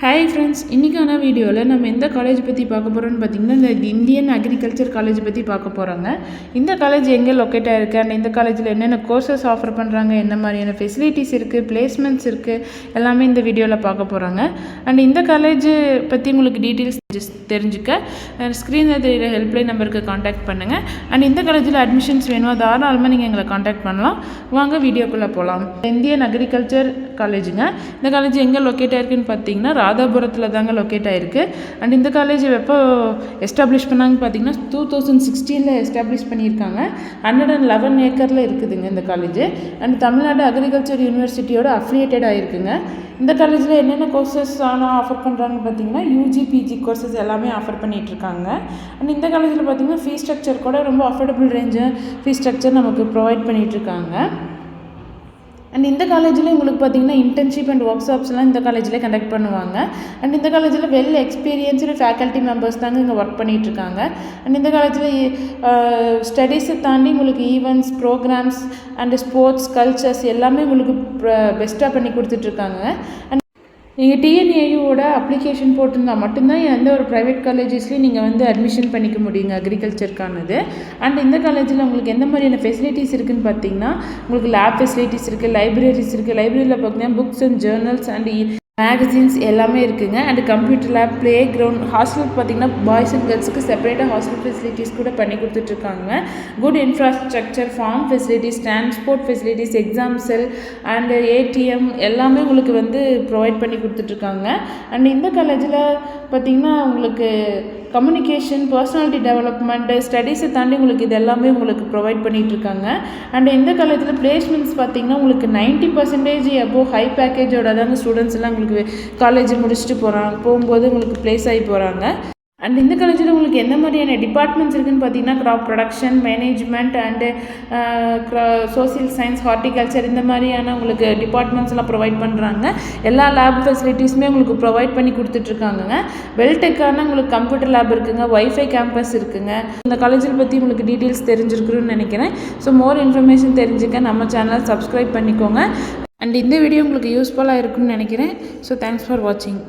Hi friends, இன்றைக்கான வீடியோவில் நம்ம எந்த காலேஜ் பற்றி பார்க்க போகிறோம்னு பார்த்திங்கன்னா இந்த இந்தியன் அக்ரிகல்ச்சர் காலேஜ் பற்றி பார்க்க போகிறோங்க. இந்த காலேஜ் எங்கே லொக்கேட் ஆகிருக்கு அண்ட் இந்த காலேஜில் என்னென்ன கோர்சஸ் ஆஃபர் பண்ணுறாங்க, என்ன மாதிரியான ஃபெசிலிட்டிஸ் இருக்குது, பிளேஸ்மெண்ட்ஸ் இருக்குது, எல்லாமே இந்த வீடியோவில் பார்க்க போகிறாங்க. அண்ட் இந்த காலேஜ் பற்றி உங்களுக்கு டீட்டெயில்ஸ் தெரிஞ்சுக்க ஸ்க்ரீனில் தெரிகிற ஹெல்ப்லைன் நம்பருக்கு காண்டாக்ட் பண்ணுங்கள். அண்ட் இந்த காலேஜில் அட்மிஷன்ஸ் வேணும், தாராளமாக நீங்கள் எங்களை காண்டாக்ட் பண்ணலாம். வாங்க வீடியோக்குள்ளே போகலாம். இந்தியன் அக்ரிகல்ச்சர் காலேஜுங்க. இந்த காலேஜ் எங்கே லொக்கேட் ஆகிருக்குன்னு பார்த்தீங்கன்னா ராதாபுரத்தில் தாங்க லொக்கேட் ஆகிருக்கு. அண்ட் இந்த காலேஜ் எப்போ எஸ்டாப்ளிஷ் பண்ணாங்கன்னு பார்த்தீங்கன்னா 2016 எஸ்டாப்ளிஷ் பண்ணியிருக்காங்க. 111 ஏக்கரில் இருக்குதுங்க இந்த காலேஜ். அண்ட் தமிழ்நாடு அக்ரிகல்ச்சர் யூனிவர்சிட்டியோட அஃபிலியேட்டட் ஆகிருக்குங்க. இந்த காலேஜில் என்னென்ன கோர்சஸ் ஆனால் ஆஃபர் பண்ணுறாங்கன்னு பார்த்தீங்கன்னா யூஜி பிஜி கோர்சஸ் எல்லாமே ஆஃபர் பண்ணிகிட்ருக்காங்க. அண்ட் இந்த காலேஜில் பார்த்தீங்கன்னா ஃபீஸ் ஸ்ட்ரக்சர் கூட ரொம்ப அஃபோர்டபுள் ரேஞ்சு ஃபீஸ் ஸ்ட்ரக்சர் நமக்கு ப்ரொவைட் பண்ணிகிட்ருக்காங்க. அண்ட் இந்த காலேஜில் உங்களுக்கு பார்த்தீங்கன்னா இன்டர்ன்ஷிப் அண்ட் ஒர்க் ஷாப்ஸ்லாம் இந்த காலேஜில் கண்டக்ட் பண்ணுவாங்க. அண்ட் இந்த காலேஜில் வெல் எக்ஸ்பீரியன்ஸ்டு ஃபேக்கல்ட்டி மெம்பர்ஸ் தாங்க இங்கே ஒர்க் பண்ணிகிட்ருக்காங்க. அண்ட் இந்த காலேஜில் ஸ்டடீஸை தாண்டி உங்களுக்கு events, programs and sports, cultures எல்லாமே உங்களுக்கு பெஸ்ட்டாக பண்ணி கொடுத்துட்ருக்காங்க. அண்ட் நீங்கள் டிஎன்ஏயூவோட அப்ளிகேஷன் போட்டிருந்தால் மட்டும்தான் எந்த ஒரு ப்ரைவேட் காலேஜஸ்லையும் நீங்கள் அட்மிஷன் பண்ணிக்க முடியுங்க அக்ரிகல்ச்சருக்கானது. அண்ட் இந்த காலேஜில் உங்களுக்கு எந்த மாதிரியான ஃபெசிலிட்டிஸ் இருக்குதுன்னு பார்த்தீங்கன்னா உங்களுக்கு லேப் ஃபெசிலிட்டிஸ் இருக்குது, லைப்ரரிஸ் இருக்குது. லைப்ரரியில் பார்த்தீங்கன்னா books and journals and magazines எல்லாமே இருக்குதுங்க. And computer lab, play ground, ஹாஸ்டலுக்கு பார்த்தீங்கன்னா பாய்ஸ் அண்ட் கேர்ள்ஸுக்கு செப்பரேட்டாக ஹாஸ்டல் ஃபெசிலிட்டிஸ் கூட பண்ணி கொடுத்துட்ருக்காங்க. Good infrastructure, farm facilities, transport facilities, exam cell and ATM எல்லாமே உங்களுக்கு ப்ரொவைட் பண்ணி கொடுத்துட்ருக்காங்க. அண்ட் இந்த காலேஜில் பார்த்திங்கன்னா உங்களுக்கு கம்யூனிகேஷன், பர்சனாலிட்டி டெவலப்மெண்ட்டு, ஸ்டடீஸை தாண்டி உங்களுக்கு இது எல்லாமே உங்களுக்கு ப்ரொவைட் பண்ணிகிட்ருக்காங்க. அண்ட் இந்த காலேஜில் பிளேஸ்மெண்ட்ஸ் பார்த்திங்கன்னா உங்களுக்கு 90% அபோவ் ஹை பேக்கேஜோட தாங்க ஸ்டூடெண்ட்ஸ் எல்லாம் உங்களுக்கு காலேஜ் முடிச்சுட்டு போகும்போது உங்களுக்கு ப்ளேஸ் ஆகி போகிறாங்க. அண்ட் இந்த காலேஜில் உங்களுக்கு எந்த மாதிரியான டிபார்ட்மெண்ட்ஸ் இருக்குதுன்னு பார்த்தீங்கன்னா crop production, management and social science, horticulture இந்த மாதிரியான உங்களுக்கு டிபார்ட்மெண்ட்ஸ்லாம் ப்ரொவைட் பண்ணுறாங்க. எல்லா லேப் ஃபெசிலிட்டிஸுமே உங்களுக்கு ப்ரொவைட் பண்ணி கொடுத்துட்ருக்காங்க. வெல்டெக்கான உங்களுக்கு கம்ப்யூட்டர் லேப் இருக்குங்க, வைஃபை கேம்பஸ் இருக்குங்க. இந்த காலேஜில் பற்றி உங்களுக்கு டீட்டெயில்ஸ் தெரிஞ்சிருக்குன்னு நினைக்கிறேன். ஸோ மோர் இன்ஃபர்மேஷன் தெரிஞ்சுக்க நம்ம சேனலை சப்ஸ்கிரைப் பண்ணிக்கோங்க. அண்ட் இந்த வீடியோ உங்களுக்கு யூஸ்ஃபுல்லாக இருக்குன்னு நினைக்கிறேன். ஸோ தேங்க்ஸ் ஃபார் வாட்சிங்.